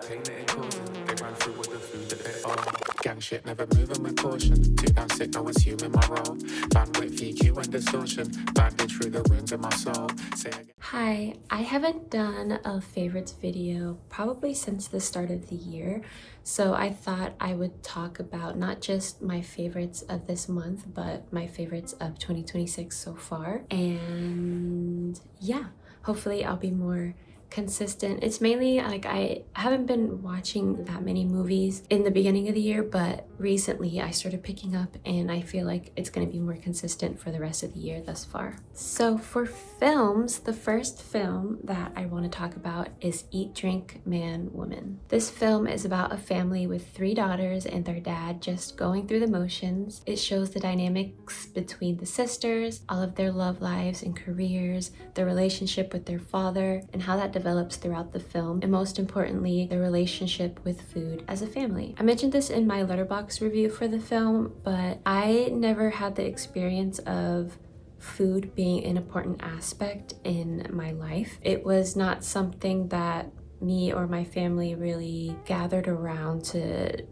painted caution. They ran through with the food that they own. Gang shit, never moving with caution. Too down sick, no assuming my role. Bandwidth, EQ, and distortion. Bandage through the wounds of my soul. Say again. Hi, I haven't done a favorites video probably since the start of the year. So I thought I would talk about not just my favorites of this month, but my favorites of 2026 so far. And yeah, hopefully I'll be more consistent. It's mainly like I haven't been watching that many movies in the beginning of the year, but recently I started picking up and I feel like it's going to be more consistent for the rest of the year thus far. So for films, the first film that I want to talk about is Eat, Drink, Man, Woman. This film is about a family with 3 daughters and their dad just going through the motions. It shows the dynamics between the sisters, all of their love lives and careers, their relationship with their father, and how that develops throughout the film, and most importantly, their relationship with food as a family. I mentioned this in my Letterboxd review for the film, but I never had the experience of food being an important aspect in my life. It was not something that me or my family really gathered around to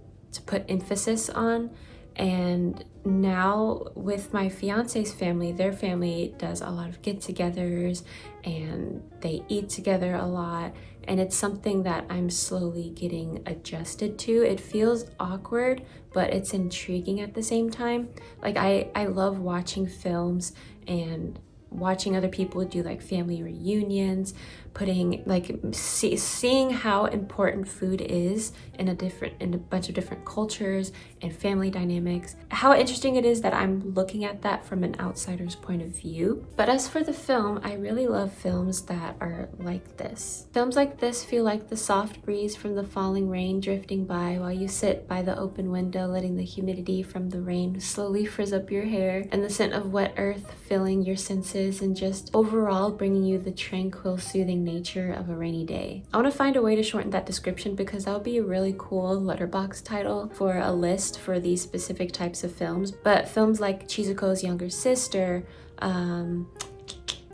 put emphasis on. And now with my fiance's family, their family does a lot of get-togethers and they eat together a lot, and it's something that I'm slowly getting adjusted to. It feels awkward, but it's intriguing at the same time. Like I love watching films and watching other people do like family reunions, putting like seeing how important food is in a bunch of different cultures and family dynamics, how interesting it is that I'm looking at that from an outsider's point of view. But as for the film, I really love films that are like this. Films like this feel like the soft breeze from the falling rain drifting by while you sit by the open window, letting the humidity from the rain slowly frizz up your hair, and the scent of wet earth filling your senses, and just overall bringing you the tranquil, soothing nature of a rainy day. I want to find a way to shorten that description because that would be a really cool Letterboxd title for a list for these specific types of films. But films like Chizuko's Younger Sister,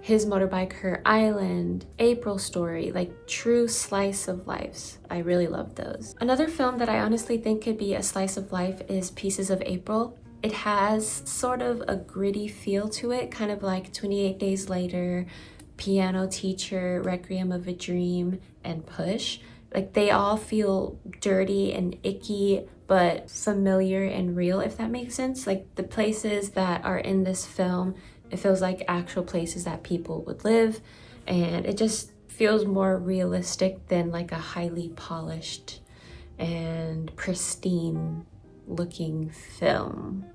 His Motorbike, Her Island, April Story, like true slice of lives. I really love those. Another film that I honestly think could be a slice of life is Pieces of April. It has sort of a gritty feel to it, kind of like 28 Days Later, Piano Teacher, Requiem of a Dream, and Push. Like they all feel dirty and icky, but familiar and real, if that makes sense. Like the places that are in this film, it feels like actual places that people would live, and it just feels more realistic than like a highly polished and pristine looking film.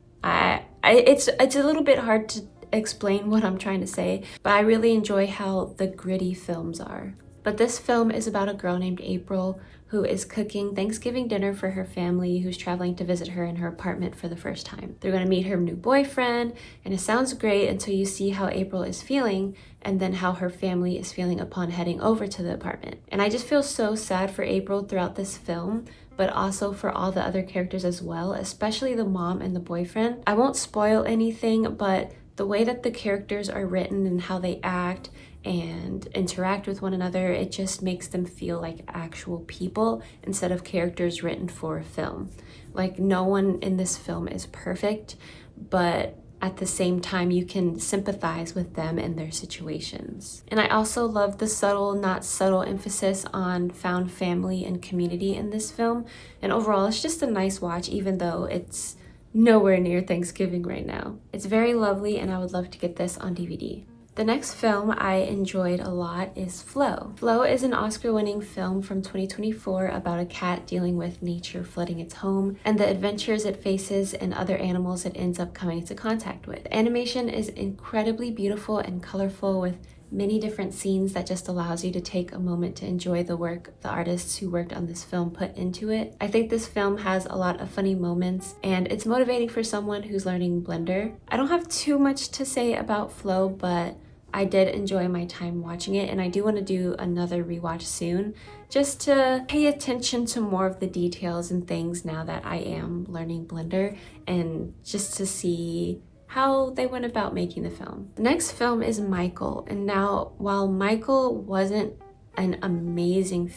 It's a little bit hard to explain what I'm trying to say, but I really enjoy how the gritty films are. But this film is about a girl named April who is cooking Thanksgiving dinner for her family who's traveling to visit her in her apartment for the first time. They're going to meet her new boyfriend, and it sounds great until you see how April is feeling and then how her family is feeling upon heading over to the apartment. And I just feel so sad for April throughout this film, but also for all the other characters as well, especially the mom and the boyfriend. I won't spoil anything, but the way that the characters are written and how they act and interact with one another, it just makes them feel like actual people instead of characters written for a film. Like no one in this film is perfect, but at the same time you can sympathize with them and their situations. And I also love the subtle, not subtle emphasis on found family and community in this film. And overall, it's just a nice watch, even though it's nowhere near Thanksgiving right now. It's very lovely, and I would love to get this on DVD. The next film I enjoyed a lot is Flow. Flow is an Oscar-winning film from 2024 about a cat dealing with nature flooding its home and the adventures it faces and other animals it ends up coming into contact with. The animation is incredibly beautiful and colorful with many different scenes that just allows you to take a moment to enjoy the work the artists who worked on this film put into it. I think this film has a lot of funny moments and it's motivating for someone who's learning Blender. I don't have too much to say about Flow, but I did enjoy my time watching it, and I do want to do another rewatch soon just to pay attention to more of the details and things now that I am learning Blender, and just to see how they went about making the film. The next film is Michael, and now while Michael wasn't an amazing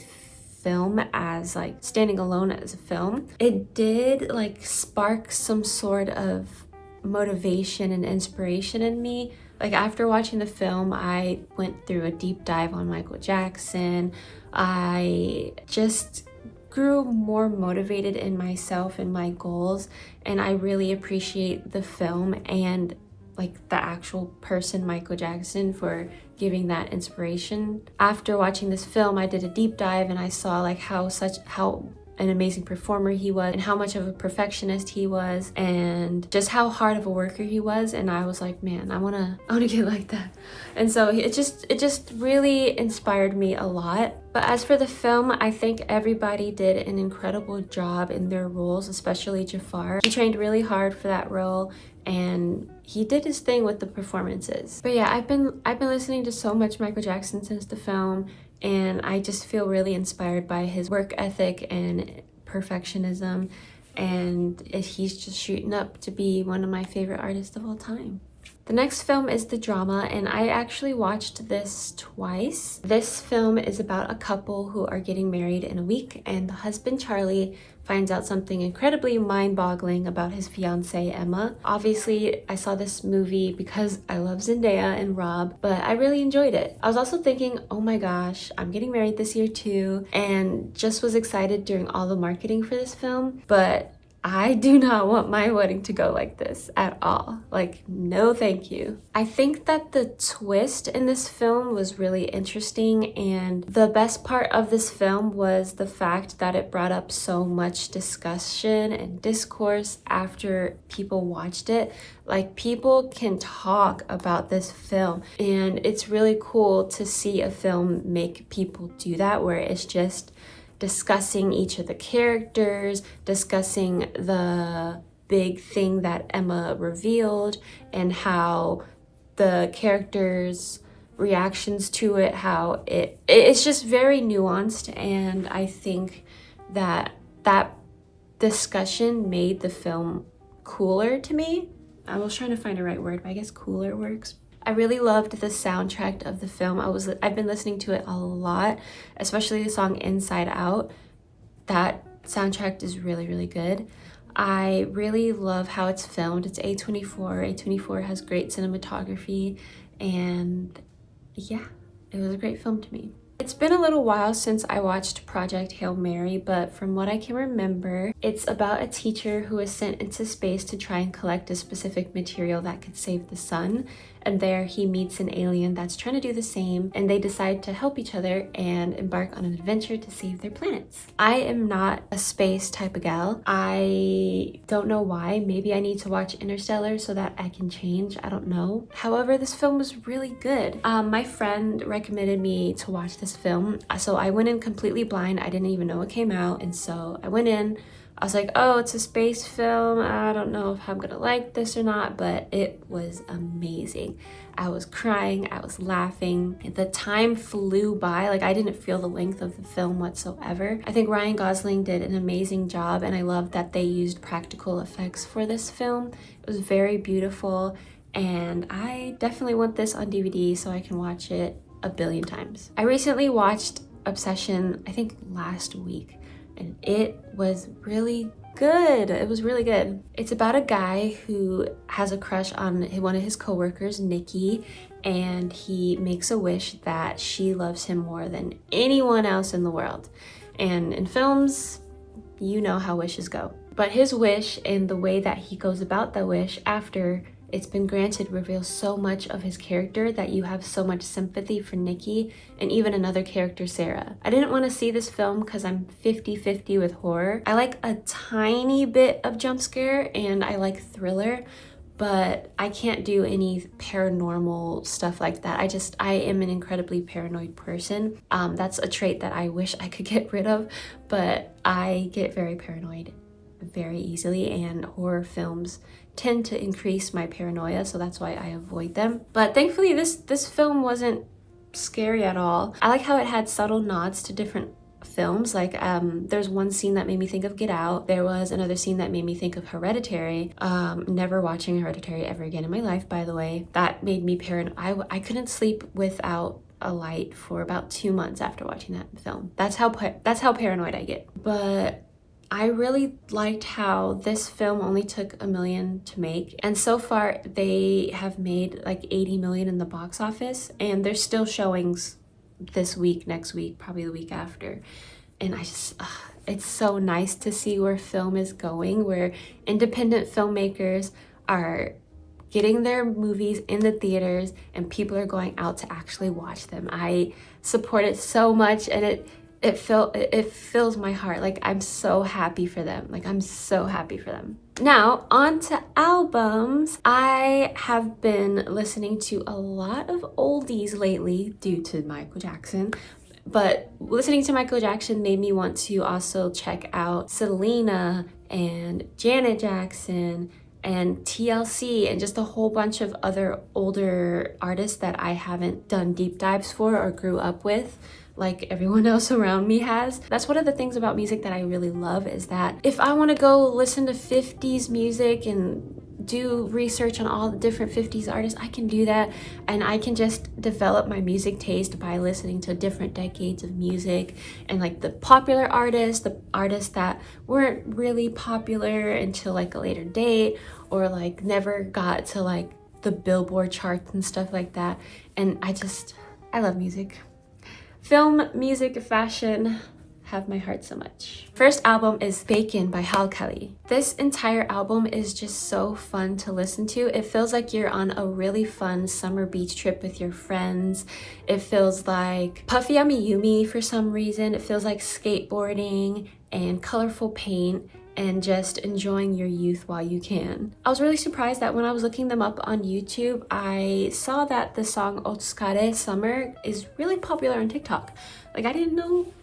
film as like standing alone as a film, it did like spark some sort of motivation and inspiration in me. Like after watching the film, I went through a deep dive on Michael Jackson. I just grew more motivated in myself and my goals, and I really appreciate the film and like the actual person Michael Jackson for giving that inspiration. After watching this film, I did a deep dive and I saw like how an amazing performer he was and how much of a perfectionist he was and just how hard of a worker he was, and I was like, man, I wanna get like that. And so it just really inspired me a lot. But as for the film, I think everybody did an incredible job in their roles, especially Jafar. He trained really hard for that role and he did his thing with the performances. But yeah, I've been listening to so much Michael Jackson since the film, and I just feel really inspired by his work ethic and perfectionism, and he's just shooting up to be one of my favorite artists of all time. The next film is the drama, and I actually watched this twice. This film is about a couple who are getting married in a week, and the husband, Charlie, finds out something incredibly mind-boggling about his fiancée, Emma. Obviously, I saw this movie because I love Zendaya and Rob, but I really enjoyed it. I was also thinking, oh my gosh, I'm getting married this year too, and just was excited during all the marketing for this film, but I do not want my wedding to go like this at all. Like, no thank you. I think that the twist in this film was really interesting, and the best part of this film was the fact that it brought up so much discussion and discourse after people watched it. Like, people can talk about this film, and it's really cool to see a film make people do that, where it's just discussing each of the characters, discussing the big thing that Emma revealed and how the characters' reactions to it, how it's just very nuanced, and I think that discussion made the film cooler to me. I was trying to find the right word, but I guess cooler works. I really loved the soundtrack of the film. I've been listening to it a lot, especially the song Inside Out. That soundtrack is really, really good. I really love how it's filmed. It's A24. A24 has great cinematography, and yeah, it was a great film to me. It's been a little while since I watched Project Hail Mary, but from what I can remember, it's about a teacher who is sent into space to try and collect a specific material that could save the sun. And there he meets an alien that's trying to do the same, and they decide to help each other and embark on an adventure to save their planets. I am not a space type of gal. I don't know why. Maybe I need to watch Interstellar so that I can change. I don't know. However, this film was really good. My friend recommended me to watch this film, so I went in completely blind. I didn't even know it came out, and so I went in. I was like, oh, it's a space film. I don't know if I'm gonna like this or not, but it was amazing. I was crying, I was laughing. The time flew by. Like, I didn't feel the length of the film whatsoever. I think Ryan Gosling did an amazing job, and I love that they used practical effects for this film. It was very beautiful, and I definitely want this on DVD so I can watch it a billion times. I recently watched Obsession, I think last week, and it was really good. It was really good. It's about a guy who has a crush on one of his coworkers, Nikki, and he makes a wish that she loves him more than anyone else in the world. And in films, you know how wishes go. But his wish and the way that he goes about that wish after it's been granted reveals so much of his character that you have so much sympathy for Nikki and even another character, Sarah. I didn't want to see this film because I'm 50-50 with horror. I like a tiny bit of jump scare and I like thriller, but I can't do any paranormal stuff like that. I am an incredibly paranoid person. That's a trait that I wish I could get rid of, but I get very paranoid very easily, and horror films tend to increase my paranoia, so that's why I avoid them. But thankfully this film wasn't scary at all. I like how it had subtle nods to different films. Like there's one scene that made me think of Get Out. There was another scene that made me think of Hereditary. Never watching Hereditary ever again in my life, by the way. That made me paranoid. I couldn't sleep without a light for about 2 months after watching that film. That's how paranoid I get. But I really liked how this film only took $1 million to make, and so far they have made like 80 million in the box office, and there's still showings this week, next week, probably the week after. And I just, it's so nice to see where film is going, where independent filmmakers are getting their movies in the theaters and people are going out to actually watch them. I support it so much, and it fills my heart. Like, I'm so happy for them. Like, I'm so happy for them. Now, on to albums. I have been listening to a lot of oldies lately due to Michael Jackson. But listening to Michael Jackson made me want to also check out Selena and Janet Jackson and TLC and just a whole bunch of other older artists that I haven't done deep dives for or grew up with like everyone else around me has. That's one of the things about music that I really love, is that if I want to go listen to 50s music and do research on all the different 50s artists, I can do that, and I can just develop my music taste by listening to different decades of music and like the popular artists, the artists that weren't really popular until like a later date or like never got to like the Billboard charts and stuff like that. And I love music. Film, music, fashion have my heart so much. First album is Bacon by Hal Kelly. This entire album is just so fun to listen to. It feels like you're on a really fun summer beach trip with your friends. It feels like Puffy Yummy Yumi for some reason. It feels like skateboarding and colorful paint and just enjoying your youth while you can. I was really surprised that when I was looking them up on YouTube, I saw that the song Otsukare Summer is really popular on TikTok. Like, I didn't know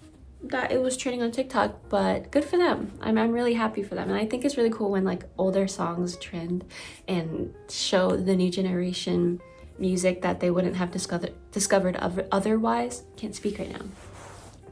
that it was trending on TikTok, but good for them. I'm really happy for them. And I think it's really cool when like older songs trend and show the new generation music that they wouldn't have discovered otherwise. Can't speak right now.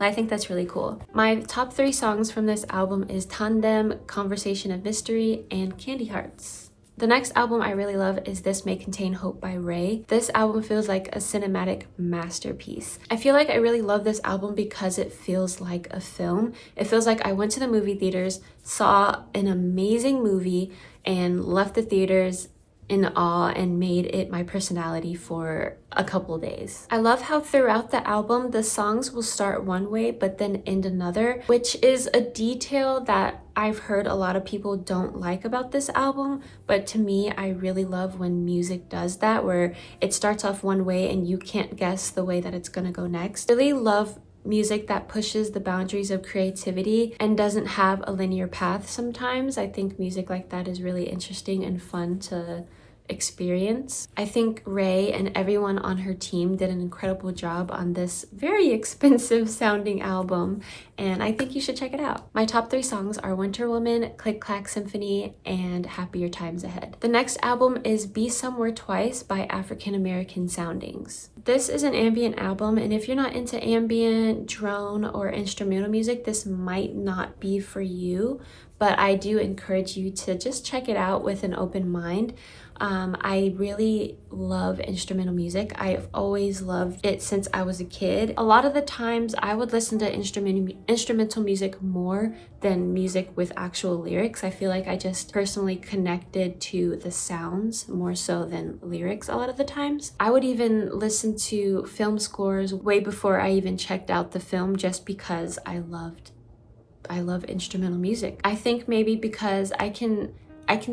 I think that's really cool. My top 3 songs from this album is Tandem, Conversation of Mystery, and Candy Hearts. The next album I really love is This May Contain Hope by Ray. This album feels like a cinematic masterpiece. I feel like I really love this album because it feels like a film. It feels like I went to the movie theaters, saw an amazing movie, and left the theaters in awe and made it my personality for a couple days. I love how throughout the album, the songs will start one way but then end another, which is a detail that I've heard a lot of people don't like about this album, but to me, I really love when music does that, where it starts off one way and you can't guess the way that it's gonna go next. I really love music that pushes the boundaries of creativity and doesn't have a linear path sometimes. I think music like that is really interesting and fun to experience. I think Ray and everyone on her team did an incredible job on this very expensive sounding album, and I think you should check it out. My top 3 songs are Winter Woman, Click Clack Symphony, and Happier Times Ahead. The next album is Be Somewhere Twice by African American Soundings. This is an ambient album, and if you're not into ambient, drone, or instrumental music, this might not be for you, but I do encourage you to just check it out with an open mind. I really love instrumental music. I've always loved it since I was a kid. A lot of the times I would listen to instrumental music more than music with actual lyrics. I feel like I just personally connected to the sounds more so than lyrics a lot of the times. I would even listen to film scores way before I even checked out the film, just because I love instrumental music. I think maybe because I can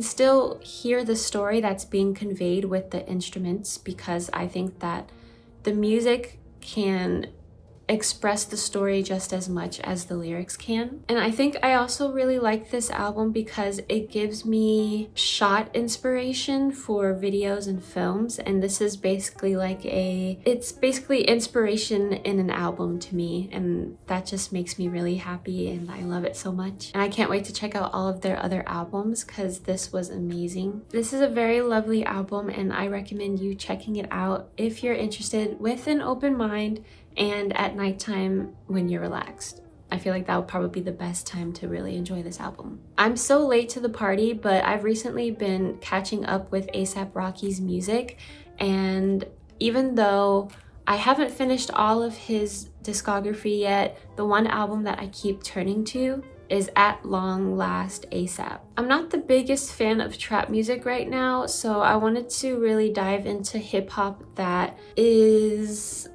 still hear the story that's being conveyed with the instruments, because I think that the music can express the story just as much as the lyrics can. And I think I also really like this album because it gives me shot inspiration for videos and films, and this is basically it's basically inspiration in an album to me, and that just makes me really happy and I love it so much. And I can't wait to check out all of their other albums because this was amazing. This is a very lovely album, and I recommend you checking it out if you're interested, with an open mind and at nighttime when you're relaxed. I feel like that would probably be the best time to really enjoy this album. I'm so late to the party, but I've recently been catching up with A$AP Rocky's music, and even though I haven't finished all of his discography yet. The one album that I keep turning to is At Long Last ASAP. I'm not the biggest fan of trap music right now, so I wanted to really dive into hip hop that is,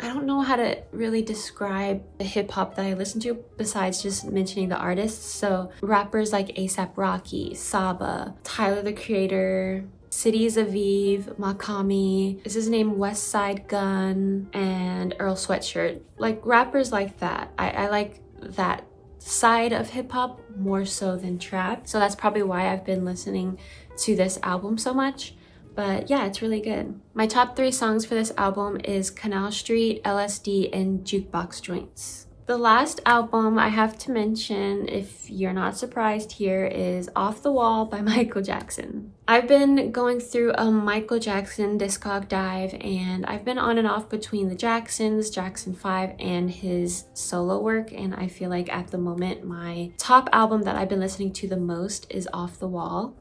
I don't know how to really describe the hip hop that I listen to besides just mentioning the artists. So rappers like ASAP Rocky, Saba, Tyler the Creator, Cities Aviv, Makami, is his name West Side Gun, and Earl Sweatshirt. Like rappers like that. I like that side of hip hop more so than trap. So that's probably why I've been listening to this album so much. But yeah, it's really good. My top 3 songs for this album is Canal Street, LSD, and Jukebox Joints. The last album I have to mention, if you're not surprised here, is Off the Wall by Michael Jackson. I've been going through a Michael Jackson discog dive, and I've been on and off between the Jacksons, Jackson 5, and his solo work, and I feel like at the moment my top album that I've been listening to the most is Off the Wall.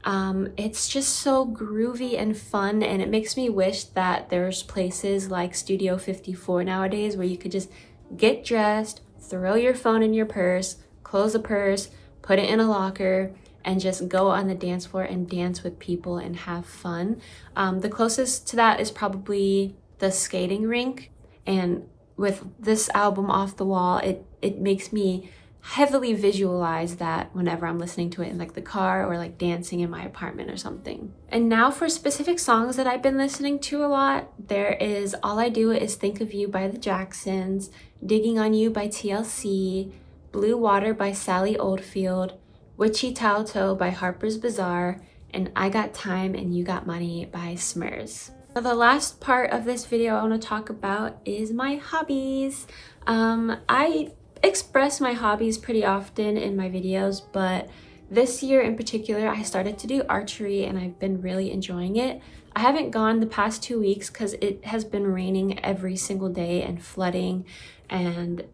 It's just so groovy and fun, and it makes me wish that there's places like Studio 54 nowadays where you could just get dressed, throw your phone in your purse, close the purse, put it in a locker, and just go on the dance floor and dance with people and have fun. The closest to that is probably the skating rink. And with this album, Off the Wall, it makes me heavily visualize that whenever I'm listening to it in like the car or like dancing in my apartment or something. And now for specific songs that I've been listening to a lot, there is All I Do Is Think of You by the Jacksons, Digging on You by TLC, Blue Water by Sally Oldfield, Wichita Toe by Harper's Bazaar, and I Got Time and You Got Money by Smurs. So the last part of this video I want to talk about is my hobbies. I express my hobbies pretty often in my videos, but this year in particular I started to do archery and I've been really enjoying it. I haven't gone the past 2 weeks because it has been raining every single day and flooding, and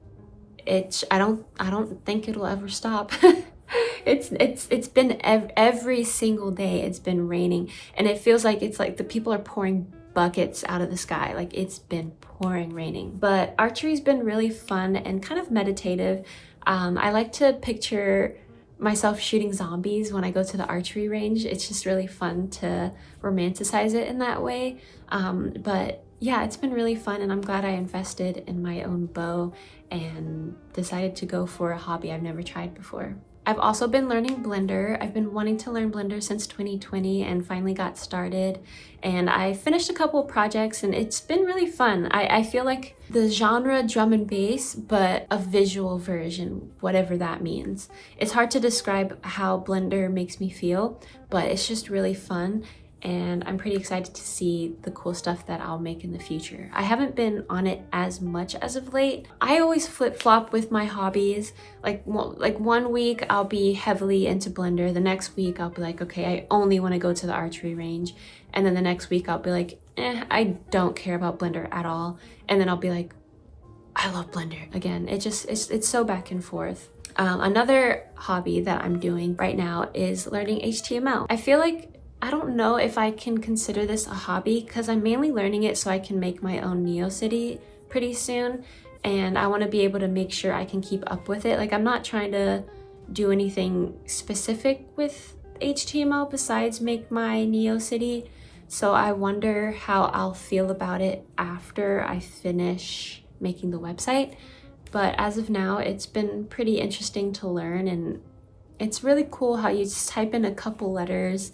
I don't think it'll ever stop. It's been every single day it's been raining, and it feels like it's like the people are pouring buckets out of the sky. Like it's been pouring raining. But archery's been really fun and kind of meditative. I like to picture myself shooting zombies when I go to the archery range. It's just really fun to romanticize it in that way. But yeah, it's been really fun, and I'm glad I invested in my own bow and decided to go for a hobby I've never tried before. I've also been learning Blender. I've been wanting to learn Blender since 2020 and finally got started. And I finished a couple of projects and it's been really fun. I feel like the genre drum and bass, but a visual version, whatever that means. It's hard to describe how Blender makes me feel, but it's just really fun. And I'm pretty excited to see the cool stuff that I'll make in the future. I haven't been on it as much as of late. I always flip-flop with my hobbies. Like 1 week I'll be heavily into Blender. The next week I'll be like, okay, I only want to go to the archery range. And then the next week I'll be like, I don't care about Blender at all. And then I'll be like, I love Blender again. It's so back and forth. Another hobby that I'm doing right now is learning HTML. I feel like I don't know if I can consider this a hobby because I'm mainly learning it so I can make my own NeoCity pretty soon, and I want to be able to make sure I can keep up with it. Like I'm not trying to do anything specific with HTML besides make my NeoCity, so I wonder how I'll feel about it after I finish making the website. But as of now, it's been pretty interesting to learn, and it's really cool how you just type in a couple letters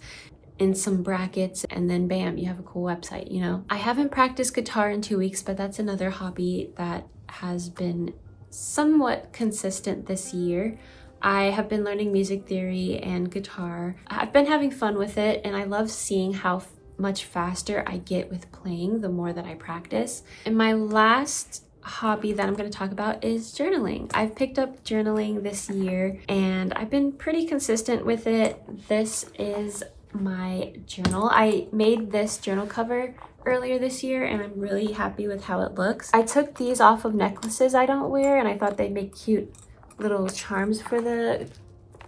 in some brackets and then bam, you have a cool website, you know? I haven't practiced guitar in 2 weeks, but that's another hobby that has been somewhat consistent this year. I have been learning music theory and guitar. I've been having fun with it, and I love seeing how much faster I get with playing the more that I practice. And my last hobby that I'm going to talk about is journaling. I've picked up journaling this year and I've been pretty consistent with it. This is my journal. I made this journal cover earlier this year and I'm really happy with how it looks. I took these off of necklaces I don't wear and I thought they'd make cute little charms for the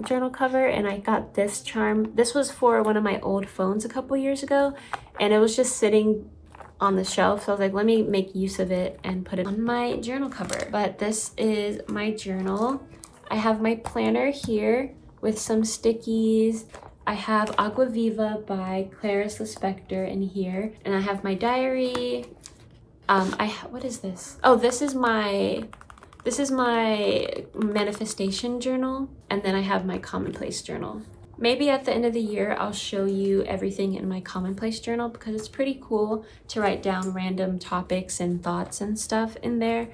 journal cover, and I got this charm. This was for one of my old phones a couple years ago, and it was just sitting on the shelf. So I was like, let me make use of it and put it on my journal cover. But this is my journal. I have my planner here with some stickies. I have Agua Viva by Clarice Lispector in here. And I have my diary. What is this? Oh, this is my manifestation journal. And then I have my commonplace journal. Maybe at the end of the year, I'll show you everything in my commonplace journal because it's pretty cool to write down random topics and thoughts and stuff in there.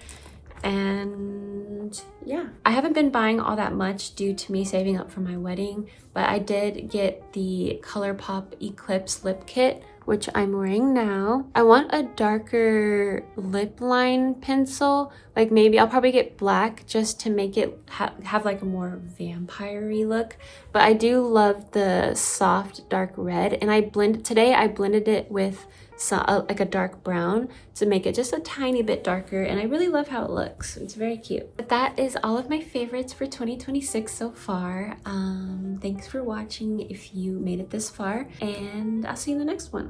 And yeah, I haven't been buying all that much due to me saving up for my wedding, but I did get the ColourPop Eclipse lip kit, which I'm wearing now. I want a darker lip line pencil. Like maybe I'll probably get black just to make it have like a more vampire-y look. But I do love the soft dark red, and today I blended it with like a dark brown to make it just a tiny bit darker, and I really love how it looks. It's very cute. But that is all of my favorites for 2026 so far. Thanks for watching if you made it this far, and I'll see you in the next one.